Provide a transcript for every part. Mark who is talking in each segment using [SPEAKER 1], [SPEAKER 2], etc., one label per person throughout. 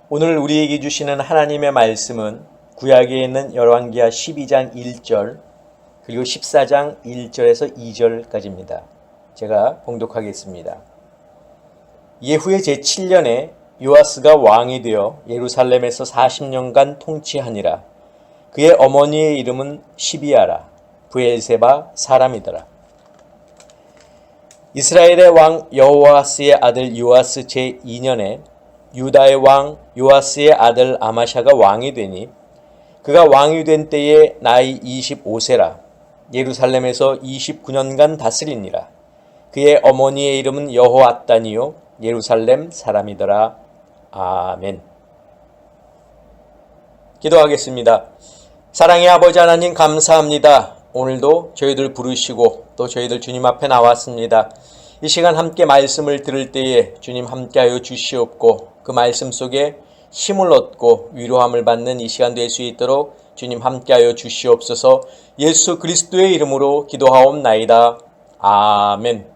[SPEAKER 1] 오늘 우리에게 주시는 하나님의 말씀은 구약에 있는 열왕기하 12장 1절 그리고 14장 1절에서 2절까지입니다. 제가 봉독하겠습니다. 예후의 제7년에 요아스가 왕이 되어 예루살렘에서 40년간 통치하니라. 그의 어머니의 이름은 시비아라. 브엘세바 사람이더라. 이스라엘의 왕 여호아스의 아들 요아스 제2년에 유다의 왕 요아스의 아들 아마샤가 왕이 되니 그가 왕이 된 때에 나이 25세라. 예루살렘에서 29년간 다스리니라. 그의 어머니의 이름은 여호앗단이요 예루살렘 사람이더라. 아멘. 기도하겠습니다. 사랑의 아버지 하나님 감사합니다. 오늘도 저희들 부르시고 또 저희들 주님 앞에 나왔습니다. 이 시간 함께 말씀을 들을 때에 주님 함께하여 주시옵고 그 말씀 속에 힘을 얻고 위로함을 받는 이 시간 될 수 있도록 주님 함께하여 주시옵소서. 예수 그리스도의 이름으로 기도하옵나이다. 아멘.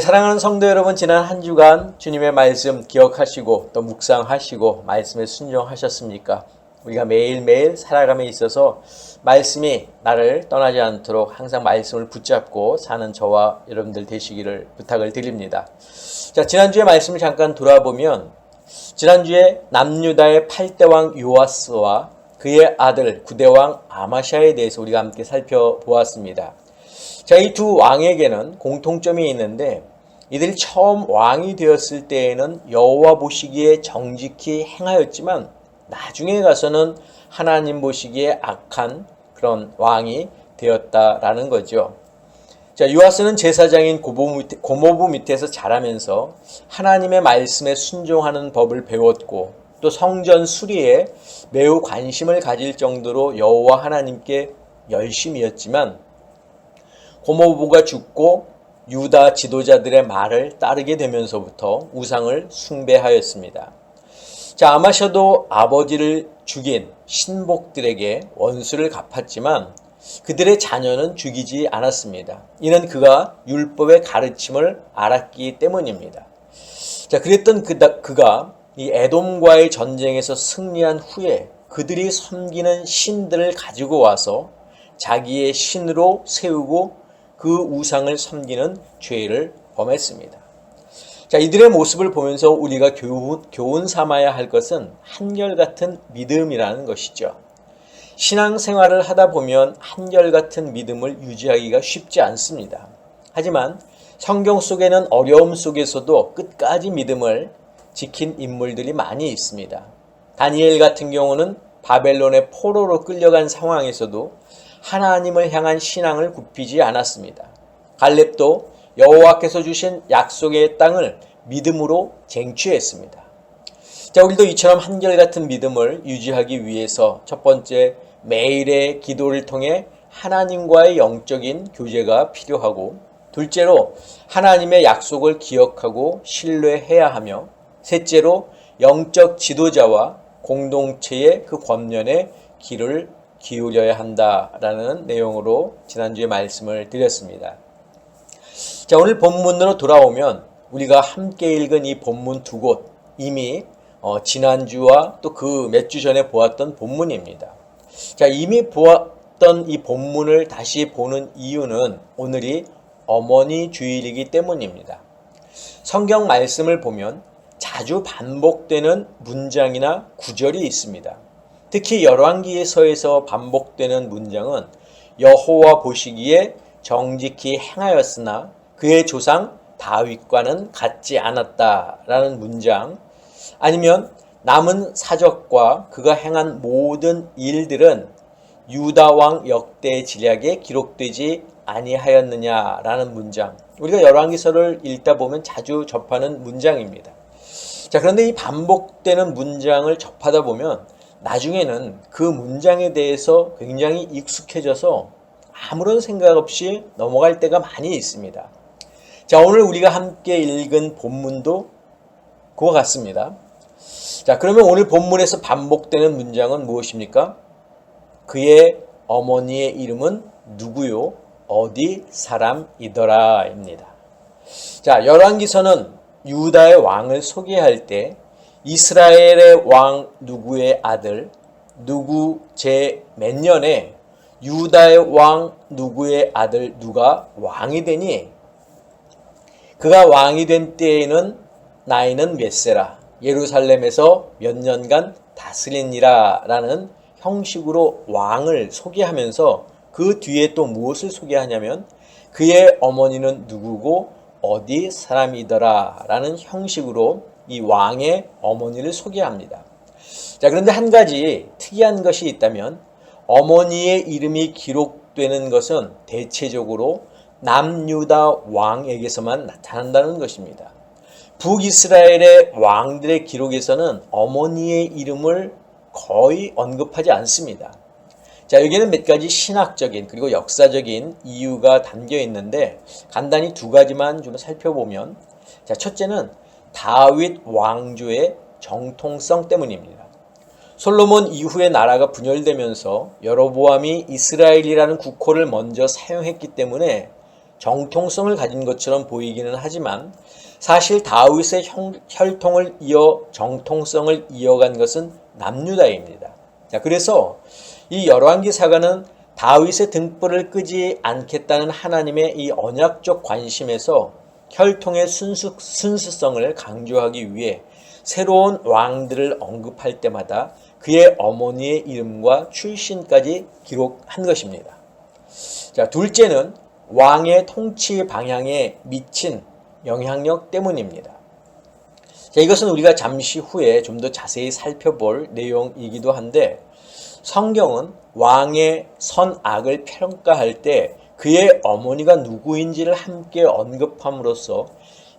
[SPEAKER 1] 사랑하는 성도 여러분, 지난 한 주간 주님의 말씀 기억하시고 또 묵상하시고 말씀에 순종하셨습니까? 우리가 매일매일 살아감에 있어서 말씀이 나를 떠나지 않도록 항상 말씀을 붙잡고 사는 저와 여러분들 되시기를 부탁을 드립니다. 자, 지난주에 말씀을 잠깐 돌아보면 지난주에 남유다의 8대 왕 요아스와 그의 아들 9대 왕 아마샤에 대해서 우리가 함께 살펴보았습니다. 자, 이 두 왕에게는 공통점이 있는데 이들이 처음 왕이 되었을 때에는 여호와 보시기에 정직히 행하였지만 나중에 가서는 하나님 보시기에 악한 그런 왕이 되었다라는 거죠. 자, 요아스는 제사장인 고모부 밑에서 자라면서 하나님의 말씀에 순종하는 법을 배웠고 또 성전 수리에 매우 관심을 가질 정도로 여호와 하나님께 열심이었지만 고모부가 죽고 유다 지도자들의 말을 따르게 되면서부터 우상을 숭배하였습니다. 자, 아마샤도 아버지를 죽인 신복들에게 원수를 갚았지만 그들의 자녀는 죽이지 않았습니다. 이는 그가 율법의 가르침을 알았기 때문입니다. 자, 그랬던 그가 이 에돔과의 전쟁에서 승리한 후에 그들이 섬기는 신들을 가지고 와서 자기의 신으로 세우고 그 우상을 섬기는 죄를 범했습니다. 자, 이들의 모습을 보면서 우리가 교훈 삼아야 할 것은 한결같은 믿음이라는 것이죠. 신앙생활을 하다 보면 한결같은 믿음을 유지하기가 쉽지 않습니다. 하지만 성경 속에는 어려움 속에서도 끝까지 믿음을 지킨 인물들이 많이 있습니다. 다니엘 같은 경우는 바벨론의 포로로 끌려간 상황에서도 하나님을 향한 신앙을 굽히지 않았습니다. 갈렙도 여호와께서 주신 약속의 땅을 믿음으로 쟁취했습니다. 자, 우리도 이처럼 한결같은 믿음을 유지하기 위해서 첫 번째, 매일의 기도를 통해 하나님과의 영적인 교제가 필요하고, 둘째로 하나님의 약속을 기억하고 신뢰해야 하며, 셋째로 영적 지도자와 공동체의 그 권면에 귀를 기울여야 한다라는 내용으로 지난주에 말씀을 드렸습니다. 자, 오늘 본문으로 돌아오면 우리가 함께 읽은 이 본문 두 곳 이미 지난주와 또 그 몇 주 전에 보았던 본문입니다. 자, 이미 보았던 이 본문을 다시 보는 이유는 오늘이 어머니 주일이기 때문입니다. 성경 말씀을 보면 자주 반복되는 문장이나 구절이 있습니다. 특히 열왕기서에서 반복되는 문장은 여호와 보시기에 정직히 행하였으나 그의 조상 다윗과는 같지 않았다라는 문장, 아니면 남은 사적과 그가 행한 모든 일들은 유다 왕 역대 지략에 기록되지 아니하였느냐라는 문장, 우리가 열왕기서를 읽다 보면 자주 접하는 문장입니다. 자, 그런데 이 반복되는 문장을 접하다 보면 나중에는 그 문장에 대해서 굉장히 익숙해져서 아무런 생각 없이 넘어갈 때가 많이 있습니다. 자, 오늘 우리가 함께 읽은 본문도 그와 같습니다. 자, 그러면 오늘 본문에서 반복되는 문장은 무엇입니까? 그의 어머니의 이름은 누구요? 어디 사람이더라 입니다. 자, 열왕기서는 유다의 왕을 소개할 때 이스라엘의 왕 누구의 아들, 누구 제 몇 년에 유다의 왕 누구의 아들 누가 왕이 되니 그가 왕이 된 때에는 나이는 몇 세라 예루살렘에서 몇 년간 다스리니라 라는 형식으로 왕을 소개하면서 그 뒤에 또 무엇을 소개하냐면 그의 어머니는 누구고 어디 사람이더라 라는 형식으로 이 왕의 어머니를 소개합니다. 자, 그런데 한 가지 특이한 것이 있다면 어머니의 이름이 기록되는 것은 대체적으로 남유다 왕에게서만 나타난다는 것입니다. 북이스라엘의 왕들의 기록에서는 어머니의 이름을 거의 언급하지 않습니다. 자, 여기에는 몇 가지 신학적인 그리고 역사적인 이유가 담겨 있는데 간단히 두 가지만 좀 살펴보면, 자, 첫째는 다윗 왕조의 정통성 때문입니다. 솔로몬 이후에 나라가 분열되면서 여로보암이 이스라엘이라는 국호를 먼저 사용했기 때문에 정통성을 가진 것처럼 보이기는 하지만 사실 다윗의 혈통을 이어 정통성을 이어간 것은 남유다입니다. 자, 그래서 이 열왕기사가는 다윗의 등불을 끄지 않겠다는 하나님의 이 언약적 관심에서 혈통의 순수성을 강조하기 위해 새로운 왕들을 언급할 때마다 그의 어머니의 이름과 출신까지 기록한 것입니다. 자, 둘째는 왕의 통치 방향에 미친 영향력 때문입니다. 자, 이것은 우리가 잠시 후에 좀 더 자세히 살펴볼 내용이기도 한데 성경은 왕의 선악을 평가할 때 그의 어머니가 누구인지를 함께 언급함으로써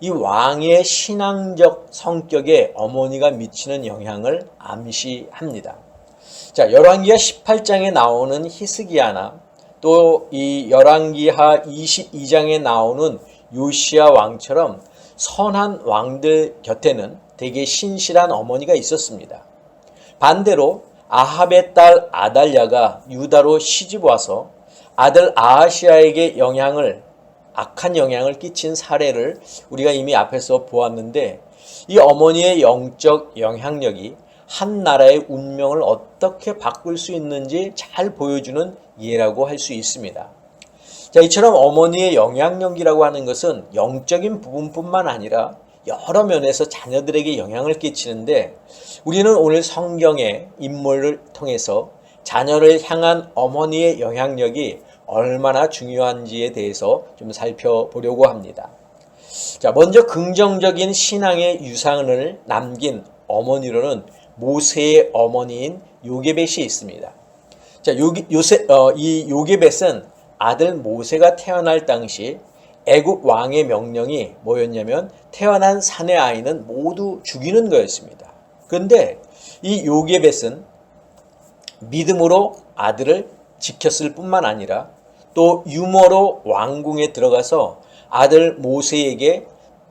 [SPEAKER 1] 이 왕의 신앙적 성격에 어머니가 미치는 영향을 암시합니다. 자, 열왕기하 18장에 나오는 히스기야나 또 이 열왕기하 22장에 나오는 요시야 왕처럼 선한 왕들 곁에는 되게 신실한 어머니가 있었습니다. 반대로 아합의 딸 아달랴가 유다로 시집와서 아들 아하시아에게 악한 영향을 끼친 사례를 우리가 이미 앞에서 보았는데 이 어머니의 영적 영향력이 한 나라의 운명을 어떻게 바꿀 수 있는지 잘 보여주는 예라고 할 수 있습니다. 자, 이처럼 어머니의 영향력이라고 하는 것은 영적인 부분뿐만 아니라 여러 면에서 자녀들에게 영향을 끼치는데 우리는 오늘 성경의 인물을 통해서 자녀를 향한 어머니의 영향력이 얼마나 중요한지에 대해서 좀 살펴보려고 합니다. 자, 먼저 긍정적인 신앙의 유산을 남긴 어머니로는 모세의 어머니인 요게벳이 있습니다. 자, 이 요게벳은 아들 모세가 태어날 당시 애굽 왕의 명령이 뭐였냐면 태어난 사내 아이는 모두 죽이는 거였습니다. 그런데 이 요게벳은 믿음으로 아들을 지켰을 뿐만 아니라 또 유머로 왕궁에 들어가서 아들 모세에게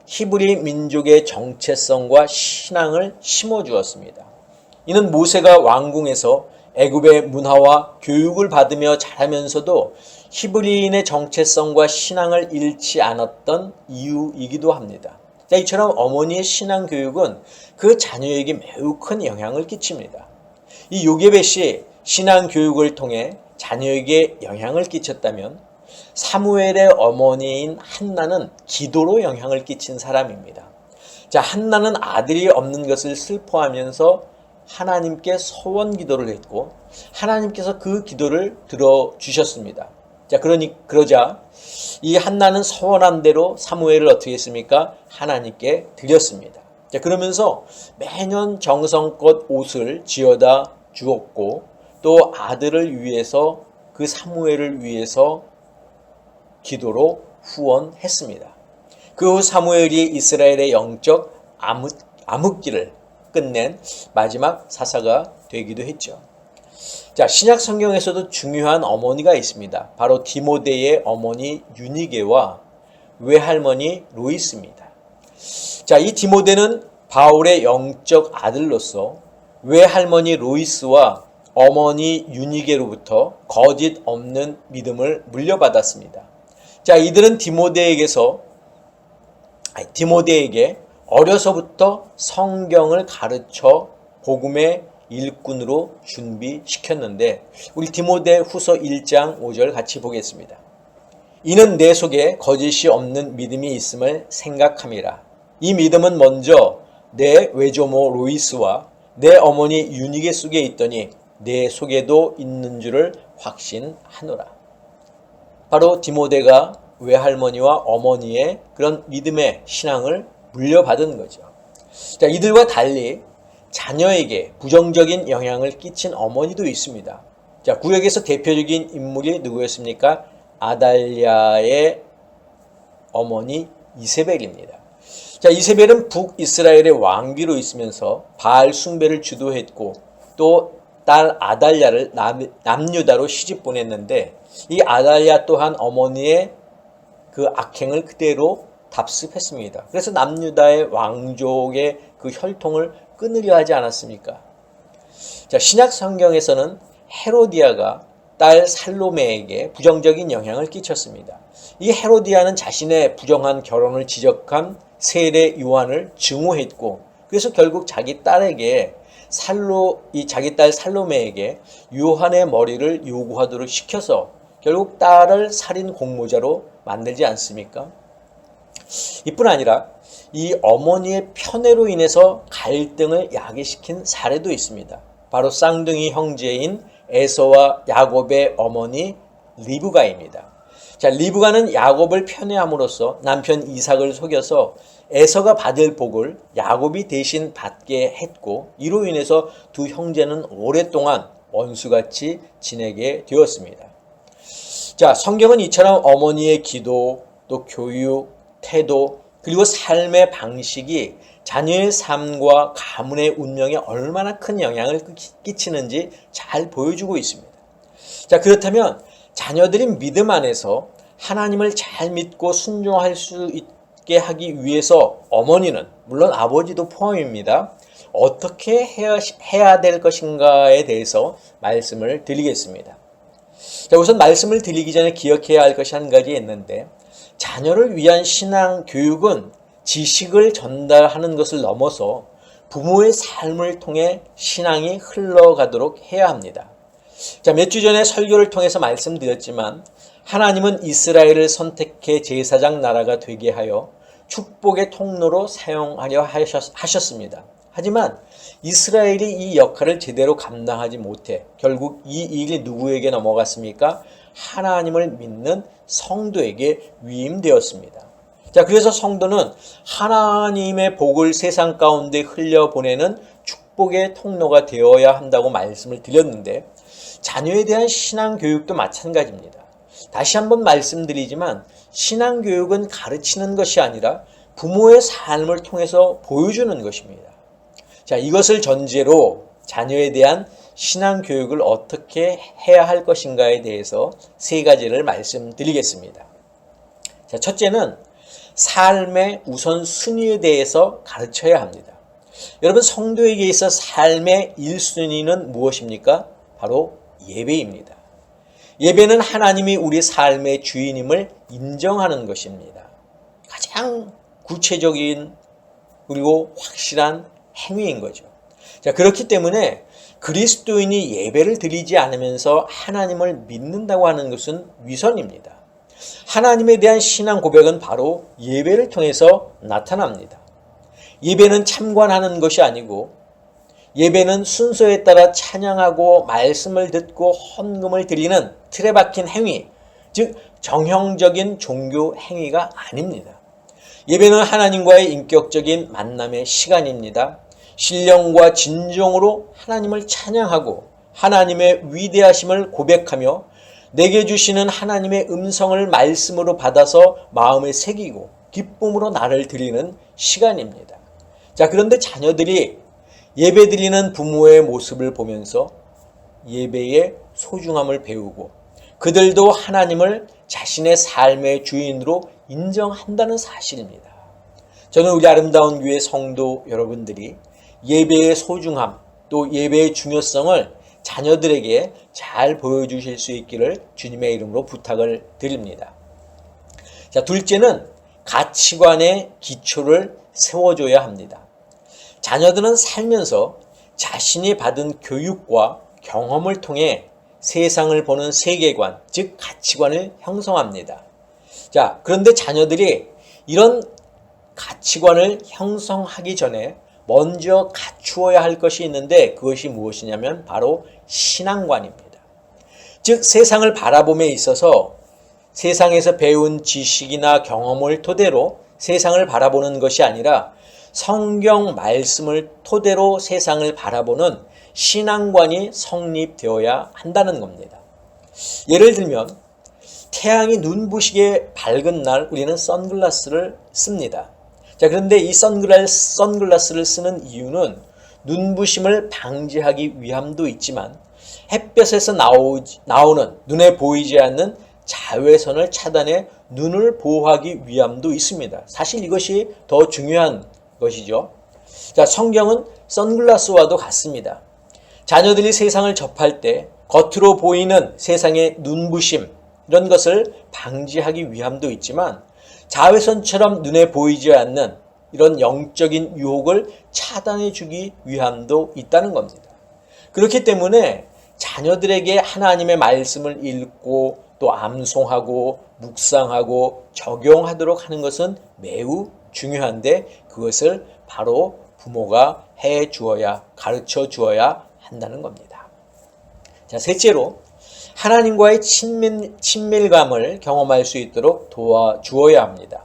[SPEAKER 1] 히브리 민족의 정체성과 신앙을 심어주었습니다. 이는 모세가 왕궁에서 애굽의 문화와 교육을 받으며 자라면서도 히브리인의 정체성과 신앙을 잃지 않았던 이유이기도 합니다. 자, 이처럼 어머니의 신앙 교육은 그 자녀에게 매우 큰 영향을 끼칩니다. 이 요게벳이 신앙 교육을 통해 자녀에게 영향을 끼쳤다면 사무엘의 어머니인 한나는 기도로 영향을 끼친 사람입니다. 자, 한나는 아들이 없는 것을 슬퍼하면서 하나님께 소원 기도를 했고 하나님께서 그 기도를 들어주셨습니다. 자, 그러자 이 한나는 소원한 대로 사무엘을 어떻게 했습니까? 하나님께 드렸습니다. 자, 그러면서 매년 정성껏 옷을 지어다 주었고 또 아들을 위해서 그 사무엘을 위해서 기도로 후원했습니다. 그 후 사무엘이 이스라엘의 영적 암흑기를 끝낸 마지막 사사가 되기도 했죠. 자, 신약 성경에서도 중요한 어머니가 있습니다. 바로 디모데의 어머니 유니게와 외할머니 로이스입니다. 자, 이 디모데는 바울의 영적 아들로서 외할머니 로이스와 어머니 유니게로부터 거짓 없는 믿음을 물려받았습니다. 자, 이들은 디모데에게 어려서부터 성경을 가르쳐 복음의 일꾼으로 준비시켰는데 우리 디모데 후서 1장 5절 같이 보겠습니다. 이는 내 속에 거짓이 없는 믿음이 있음을 생각함이라. 이 믿음은 먼저 내 외조모 로이스와 내 어머니 유니게 속에 있더니 내 속에도 있는 줄을 확신하노라. 바로 디모데가 외할머니와 어머니의 그런 믿음의 신앙을 물려받은 거죠. 자, 이들과 달리 자녀에게 부정적인 영향을 끼친 어머니도 있습니다. 자, 구약에서 대표적인 인물이 누구였습니까? 아달랴의 어머니 이세벨입니다. 자, 이세벨은 북이스라엘의 왕비로 있으면서 바알 숭배를 주도했고 또 딸 아달랴를 남유다로 시집 보냈는데 이 아달랴 또한 어머니의 그 악행을 그대로 답습했습니다. 그래서 남유다의 왕족의 그 혈통을 끊으려 하지 않았습니까? 자, 신약 성경에서는 헤로디아가 딸 살로메에게 부정적인 영향을 끼쳤습니다. 이 헤로디아는 자신의 부정한 결혼을 지적한 세례 요한을 증오했고 그래서 결국 자기 딸에게 자기 딸 살로메에게 요한의 머리를 요구하도록 시켜서 결국 딸을 살인 공모자로 만들지 않습니까? 이뿐 아니라 이 어머니의 편애로 인해서 갈등을 야기시킨 사례도 있습니다. 바로 쌍둥이 형제인 에서와 야곱의 어머니 리브가입니다. 자, 리브가는 야곱을 편애함으로써 남편 이삭을 속여서 에서가 받을 복을 야곱이 대신 받게 했고 이로 인해서 두 형제는 오랫동안 원수같이 지내게 되었습니다. 자, 성경은 이처럼 어머니의 기도, 또 교육, 태도, 그리고 삶의 방식이 자녀의 삶과 가문의 운명에 얼마나 큰 영향을 끼치는지 잘 보여주고 있습니다. 자, 그렇다면 자녀들이 믿음 안에서 하나님을 잘 믿고 순종할 수 있게 하기 위해서 어머니는, 물론 아버지도 포함입니다, 어떻게 해야 될 것인가에 대해서 말씀을 드리겠습니다. 자, 우선 말씀을 드리기 전에 기억해야 할 것이 한 가지 있는데 자녀를 위한 신앙 교육은 지식을 전달하는 것을 넘어서 부모의 삶을 통해 신앙이 흘러가도록 해야 합니다. 자, 몇 주 전에 설교를 통해서 말씀드렸지만 하나님은 이스라엘을 선택해 제사장 나라가 되게 하여 축복의 통로로 사용하려 하셨습니다. 하지만 이스라엘이 이 역할을 제대로 감당하지 못해 결국 이 일이 누구에게 넘어갔습니까? 하나님을 믿는 성도에게 위임되었습니다. 자, 그래서 성도는 하나님의 복을 세상 가운데 흘려보내는 축복의 통로가 되어야 한다고 말씀을 드렸는데 자녀에 대한 신앙교육도 마찬가지입니다. 다시 한번 말씀드리지만 신앙교육은 가르치는 것이 아니라 부모의 삶을 통해서 보여주는 것입니다. 자, 이것을 전제로 자녀에 대한 신앙교육을 어떻게 해야 할 것인가에 대해서 세 가지를 말씀드리겠습니다. 자, 첫째는 삶의 우선순위에 대해서 가르쳐야 합니다. 여러분, 성도에게 있어 삶의 1순위는 무엇입니까? 바로 예배입니다. 예배는 하나님이 우리 삶의 주인임을 인정하는 것입니다. 가장 구체적인 그리고 확실한 행위인 거죠. 자, 그렇기 때문에 그리스도인이 예배를 드리지 않으면서 하나님을 믿는다고 하는 것은 위선입니다. 하나님에 대한 신앙 고백은 바로 예배를 통해서 나타납니다. 예배는 참관하는 것이 아니고 예배는 순서에 따라 찬양하고 말씀을 듣고 헌금을 드리는 틀에 박힌 행위, 즉 정형적인 종교 행위가 아닙니다. 예배는 하나님과의 인격적인 만남의 시간입니다. 신령과 진정으로 하나님을 찬양하고 하나님의 위대하심을 고백하며 내게 주시는 하나님의 음성을 말씀으로 받아서 마음에 새기고 기쁨으로 나를 드리는 시간입니다. 자, 그런데 자녀들이 예배 드리는 부모의 모습을 보면서 예배의 소중함을 배우고 그들도 하나님을 자신의 삶의 주인으로 인정한다는 사실입니다. 저는 우리 아름다운 교회 성도 여러분들이 예배의 소중함 또 예배의 중요성을 자녀들에게 잘 보여주실 수 있기를 주님의 이름으로 부탁을 드립니다. 자, 둘째는 가치관의 기초를 세워줘야 합니다. 자녀들은 살면서 자신이 받은 교육과 경험을 통해 세상을 보는 세계관, 즉 가치관을 형성합니다. 자, 그런데 자녀들이 이런 가치관을 형성하기 전에 먼저 갖추어야 할 것이 있는데 그것이 무엇이냐면 바로 신앙관입니다. 즉 세상을 바라봄에 있어서 세상에서 배운 지식이나 경험을 토대로 세상을 바라보는 것이 아니라 성경 말씀을 토대로 세상을 바라보는 신앙관이 성립되어야 한다는 겁니다. 예를 들면 태양이 눈부시게 밝은 날 우리는 선글라스를 씁니다. 자, 그런데 이 선글라스를 쓰는 이유는 눈부심을 방지하기 위함도 있지만 햇볕에서 나오는 눈에 보이지 않는 자외선을 차단해 눈을 보호하기 위함도 있습니다. 사실 이것이 더 중요한 것이죠. 자, 성경은 선글라스와도 같습니다. 자녀들이 세상을 접할 때 겉으로 보이는 세상의 눈부심 이런 것을 방지하기 위함도 있지만 자외선처럼 눈에 보이지 않는 이런 영적인 유혹을 차단해 주기 위함도 있다는 겁니다. 그렇기 때문에 자녀들에게 하나님의 말씀을 읽고 또 암송하고 묵상하고 적용하도록 하는 것은 매우 중요한데 그것을 바로 부모가 해 주어야 가르쳐 주어야 한다는 겁니다. 자, 셋째로 하나님과의 친밀감을 경험할 수 있도록 도와주어야 합니다.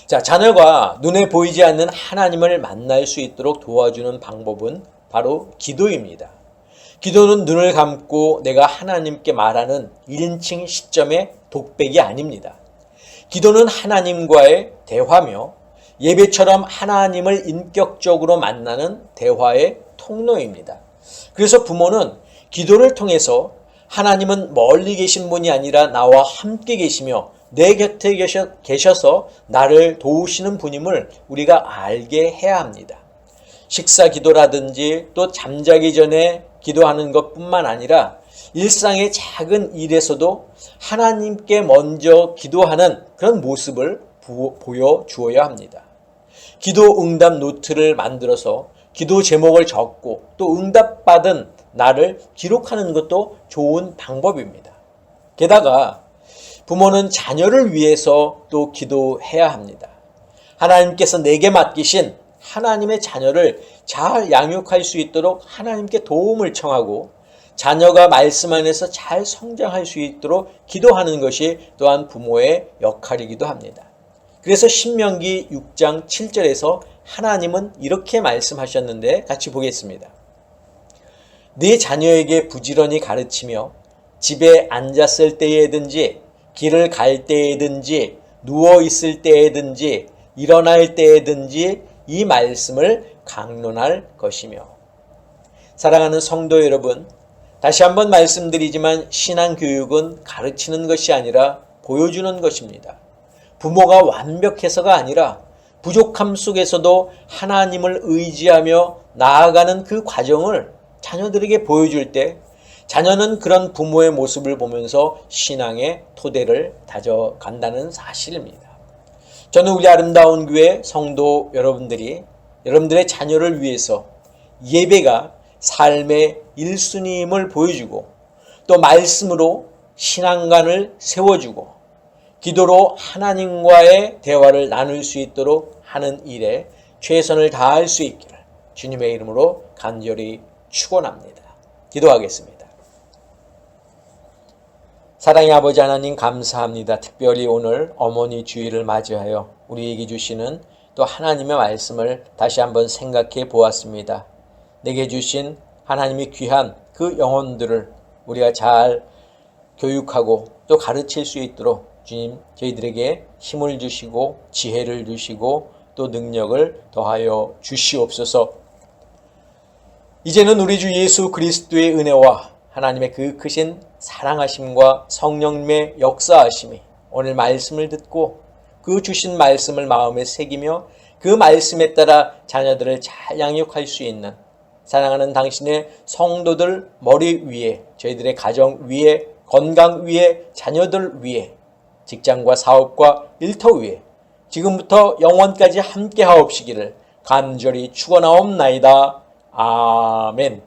[SPEAKER 1] 자, 자녀가 눈에 보이지 않는 하나님을 만날 수 있도록 도와주는 방법은 바로 기도입니다. 기도는 눈을 감고 내가 하나님께 말하는 1인칭 시점의 독백이 아닙니다. 기도는 하나님과의 대화며 예배처럼 하나님을 인격적으로 만나는 대화의 통로입니다. 그래서 부모는 기도를 통해서 하나님은 멀리 계신 분이 아니라 나와 함께 계시며 내 곁에 계셔서 나를 도우시는 분임을 우리가 알게 해야 합니다. 식사 기도라든지 또 잠자기 전에 기도하는 것뿐만 아니라 일상의 작은 일에서도 하나님께 먼저 기도하는 그런 모습을 보여주어야 합니다. 기도 응답 노트를 만들어서 기도 제목을 적고 또 응답받은 날을 기록하는 것도 좋은 방법입니다. 게다가 부모는 자녀를 위해서 또 기도해야 합니다. 하나님께서 내게 맡기신 하나님의 자녀를 잘 양육할 수 있도록 하나님께 도움을 청하고 자녀가 말씀 안에서 잘 성장할 수 있도록 기도하는 것이 또한 부모의 역할이기도 합니다. 그래서 신명기 6장 7절에서 하나님은 이렇게 말씀하셨는데 같이 보겠습니다. 네 자녀에게 부지런히 가르치며 집에 앉았을 때에든지 길을 갈 때에든지 누워 있을 때에든지 일어날 때에든지 이 말씀을 강론할 것이며. 사랑하는 성도 여러분, 다시 한번 말씀드리지만 신앙교육은 가르치는 것이 아니라 보여주는 것입니다. 부모가 완벽해서가 아니라 부족함 속에서도 하나님을 의지하며 나아가는 그 과정을 자녀들에게 보여줄 때 자녀는 그런 부모의 모습을 보면서 신앙의 토대를 다져간다는 사실입니다. 저는 우리 아름다운 교회 성도 여러분들이 여러분들의 자녀를 위해서 예배가 삶의 1순위임을 보여주고 또 말씀으로 신앙관을 세워주고 기도로 하나님과의 대화를 나눌 수 있도록 하는 일에 최선을 다할 수 있기를 주님의 이름으로 간절히 축원합니다. 기도하겠습니다. 사랑의 아버지 하나님 감사합니다. 특별히 오늘 어머니 주일을 맞이하여 우리에게 주시는 또 하나님의 말씀을 다시 한번 생각해 보았습니다. 내게 주신 하나님의 귀한 그 영혼들을 우리가 잘 교육하고 또 가르칠 수 있도록 주님 저희들에게 힘을 주시고 지혜를 주시고 또 능력을 더하여 주시옵소서. 이제는 우리 주 예수 그리스도의 은혜와 하나님의 그 크신 사랑하심과 성령님의 역사하심이 오늘 말씀을 듣고 그 주신 말씀을 마음에 새기며 그 말씀에 따라 자녀들을 잘 양육할 수 있는 사랑하는 당신의 성도들 머리 위에 저희들의 가정 위에 건강 위에 자녀들 위에 직장과 사업과 일터 위에 지금부터 영원까지 함께 하옵시기를 간절히 축원하옵나이다. 아멘.